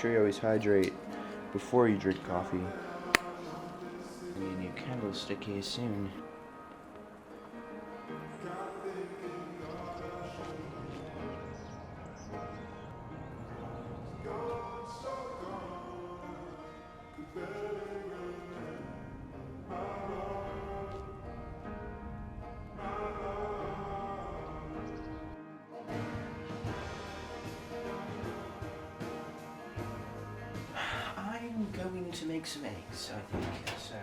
sure you always hydrate before you drink coffee. We need a new candlestick case soon. I'm going to make some eggs, I think, so...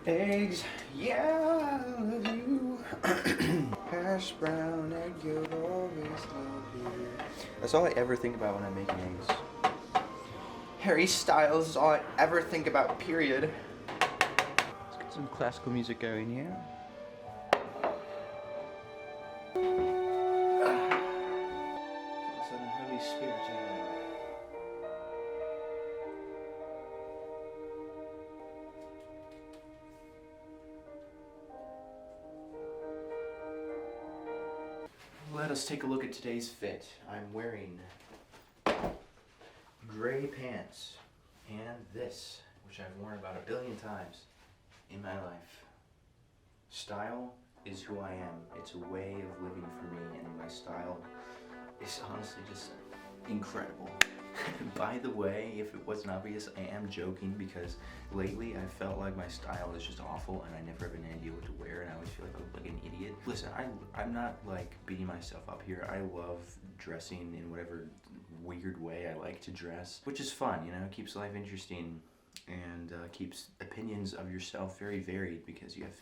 Eggs, yeah, I love you. Hash brown egg yolk, always love you. That's all I ever think about when I'm making eggs. Harry Styles is all I ever think about, period. Let's get some classical music going here. Some Holy Spirit. Let us take a look at today's fit. I'm wearing gray pants and this, which I've worn about 1 billion times in my life. Style is who I am. It's a way of living for me, and my style is honestly just incredible. By the way, if it wasn't obvious, I am joking because lately I felt like my style is just awful and I never have an idea what to wear, and I always feel like I look like an idiot. Listen, I'm not like beating myself up here. I love dressing in whatever weird way I like to dress, which is fun, you know, it keeps life interesting and keeps opinions of yourself very varied, because you have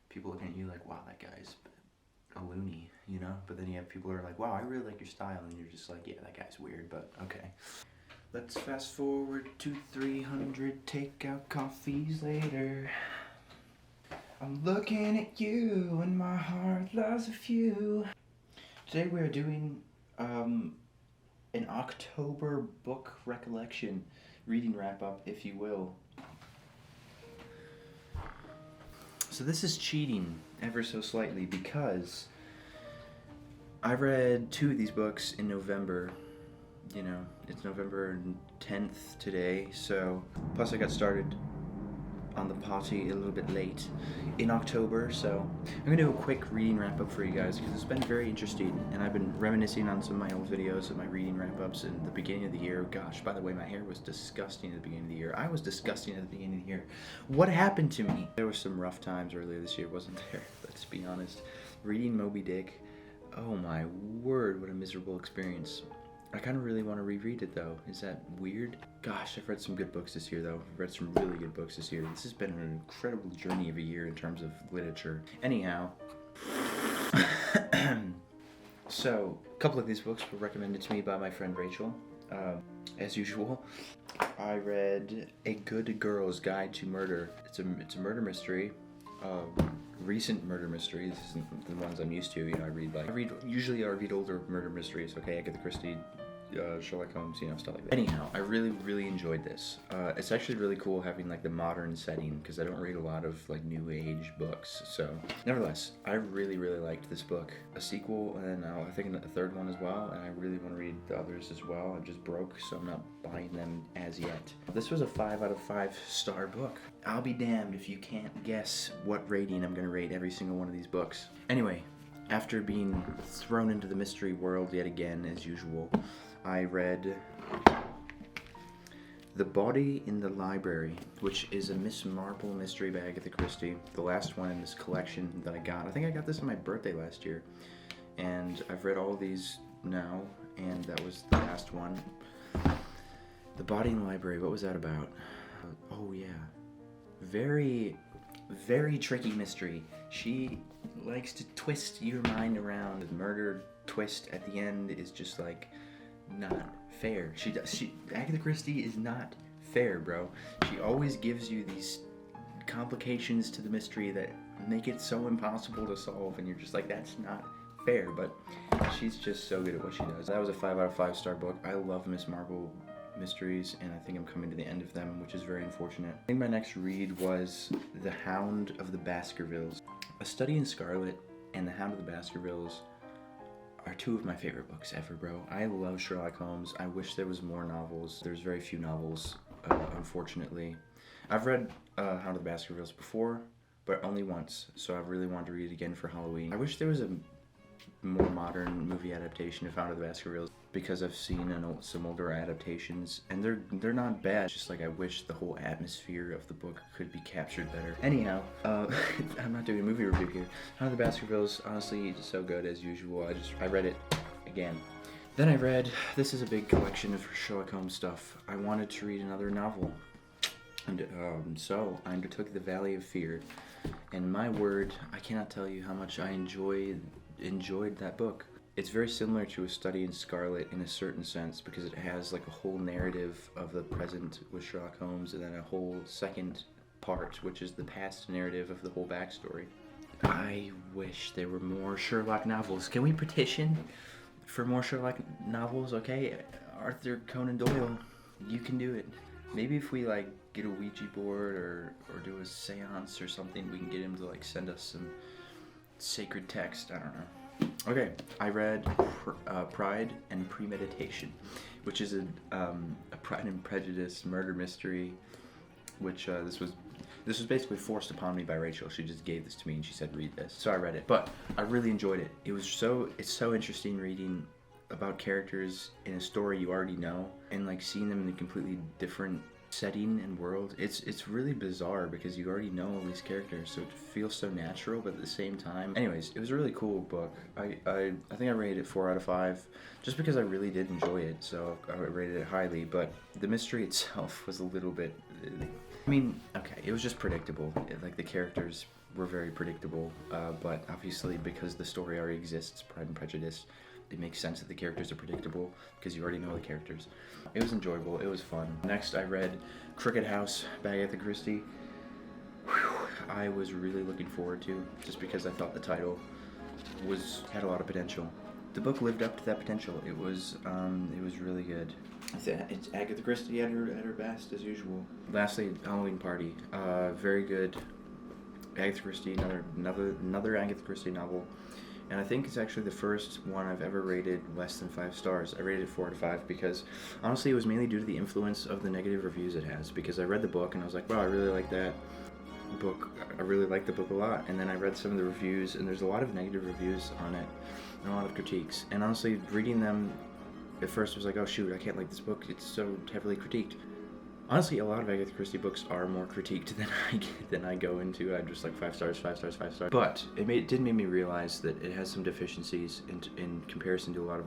people looking at you like, wow, that guy's a loony, you know? But then you have people who are like, wow, I really like your style, and you're just like, yeah, that guy's weird, but okay. Let's fast forward to 300 takeout coffees later. I'm looking at you and my heart loves a few. Today we're doing an October book recollection, reading wrap up, if you will. So this is cheating ever so slightly because I read 2 of these books in November. You know, it's November 10th today, so plus I got started on the potty a little bit late in October, so I'm gonna do a quick reading wrap up for you guys because it's been very interesting, and I've been reminiscing on some of my old videos of my reading wrap ups in the beginning of the year. Gosh, by the way, my hair was disgusting at the beginning of the year. I was disgusting at the beginning of the year. What happened to me? There were some rough times earlier this year, wasn't there? Let's be honest. Reading Moby Dick, oh my word, what a miserable experience. I kind of really want to reread it though. Is that weird? Gosh, I've read some good books this year though. I've read some really good books this year. This has been an incredible journey of a year in terms of literature. Anyhow, so a couple of these books were recommended to me by my friend Rachel. As usual, I read A Good Girl's Guide to Murder. It's a murder mystery. Recent murder mysteries. This isn't the ones I'm used to. You know, usually I read older murder mysteries. Okay, Agatha Christie, Sherlock Holmes, you know, stuff like that. Anyhow, I really enjoyed this. It's actually really cool having like the modern setting because I don't read a lot of like new age books. So, nevertheless, I really liked this book. A sequel, and I think a third one as well. And I really want to read the others as well. I'm just broke, so I'm not buying them as yet. This was a 5 out of 5 star book. I'll be damned if you can't guess what rating I'm gonna rate every single one of these books. Anyway, after being thrown into the mystery world yet again, as usual, I read The Body in the Library, which is a Miss Marple mystery by Agatha Christie. The last one in this collection that I got. I think I got this on my birthday last year. And I've read all of these now, and that was the last one. The Body in the Library, what was that about? Oh yeah. Very tricky mystery. She likes to twist your mind around. The murder twist at the end is just like not fair. Agatha Christie is not fair, bro. She always gives you these complications to the mystery that make it so impossible to solve, and you're just like, that's not fair, but she's just so good at what she does. That was a 5 out of 5 star book. I love Miss Marple mysteries, and I think I'm coming to the end of them, which is very unfortunate. I think my next read was The Hound of the Baskervilles. A Study in Scarlet and The Hound of the Baskervilles are two of my favorite books ever, bro. I love Sherlock Holmes. I wish there was more novels. There's very few novels, unfortunately. I've read Hound of the Baskervilles before, but only once, so I really wanted to read it again for Halloween. I wish there was a more modern movie adaptation of Hound of the Baskervilles, because I've seen some older adaptations, and they're not bad. It's just like I wish the whole atmosphere of the book could be captured better. Anyhow, I'm not doing a movie review here. Hound of the Baskervilles, honestly, it's so good as usual. I read it again. Then I read, this is a big collection of Sherlock Holmes stuff. I wanted to read another novel, and so I undertook The Valley of Fear. And my word, I cannot tell you how much I enjoyed that book. It's very similar to A Study in Scarlet in a certain sense, because it has like a whole narrative of the present with Sherlock Holmes, and then a whole second part, which is the past narrative of the whole backstory. I wish there were more Sherlock novels. Can we petition for more Sherlock novels? Okay, Arthur Conan Doyle, you can do it. Maybe if we like get a Ouija board or do a seance or something, we can get him to like send us some sacred text. I don't know. Okay, I read Pride and Premeditation, which is a Pride and Prejudice murder mystery, which this was basically forced upon me by Rachel. She just gave this to me and she said read this. So I read it, but I really enjoyed it. It's so interesting reading about characters in a story you already know, and like seeing them in a completely different setting and world. It's really bizarre because you already know all these characters, so it feels so natural, but at the same time. Anyways, it was a really cool book. I think I rated it 4 out of 5, just because I really did enjoy it, so I rated it highly. But the mystery itself was a little bit, I mean, okay, it was just predictable. Like the characters were very predictable, but obviously because the story already exists, Pride and Prejudice, it makes sense that the characters are predictable because you already know the characters. It was enjoyable. It was fun. Next, I read Crooked House by Agatha Christie. I was really looking forward to, just because I thought the title had a lot of potential. The book lived up to that potential. It was really good. It's Agatha Christie at her best as usual. Lastly, Halloween Party. Very good. Agatha Christie, another Agatha Christie novel. And I think it's actually the first one I've ever rated less than 5 stars. I rated it 4 out of 5 because, honestly, it was mainly due to the influence of the negative reviews it has. Because I read the book and I was like, wow, I really like that book. I really like the book a lot. And then I read some of the reviews, and there's a lot of negative reviews on it, and a lot of critiques. And honestly, reading them at first was like, oh shoot, I can't like this book. It's so heavily critiqued. Honestly, a lot of Agatha Christie books are more critiqued than I go into. I'm just like 5 stars, 5 stars, 5 stars. But it did make me realize that it has some deficiencies in comparison to a lot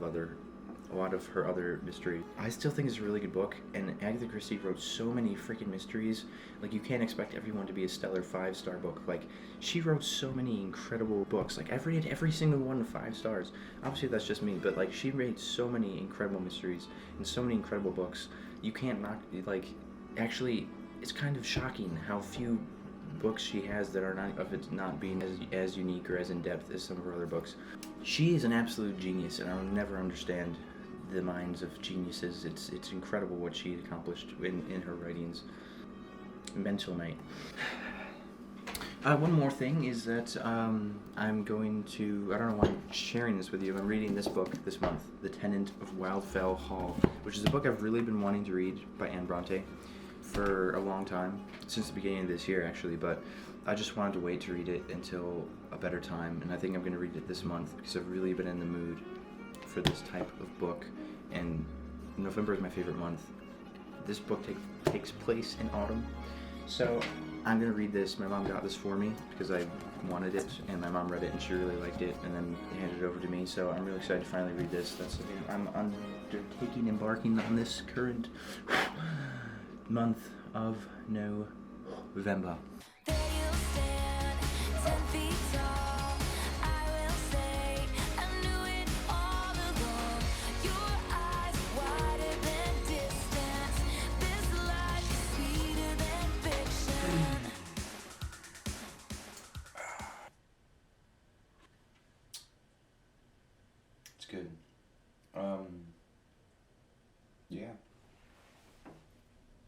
of her other mysteries. I still think it's a really good book, and Agatha Christie wrote so many freaking mysteries. Like, you can't expect everyone to be a stellar 5-star book. Like, she wrote so many incredible books. Like, I've rated every single one 5 stars. Obviously, that's just me, but like, she made so many incredible mysteries and so many incredible books. You can't knock, like. Actually, it's kind of shocking how few books she has that are not being as unique or as in-depth as some of her other books. She is an absolute genius, and I'll never understand the minds of geniuses. It's incredible what she accomplished in her writings. Mental night. One more thing is that I'm going to, I don't know why I'm sharing this with you, I'm reading this book this month, The Tenant of Wildfell Hall, which is a book I've really been wanting to read by Anne Bronte for a long time, since the beginning of this year actually, but I just wanted to wait to read it until a better time, and I think I'm going to read it this month because I've really been in the mood for this type of book, and November is my favorite month. This book takes place in autumn, so I'm going to read this. My mom got this for me because I wanted it, and my mom read it and she really liked it, and then handed it over to me, so I'm really excited to finally read this. I'm embarking on this current month of November. It's good.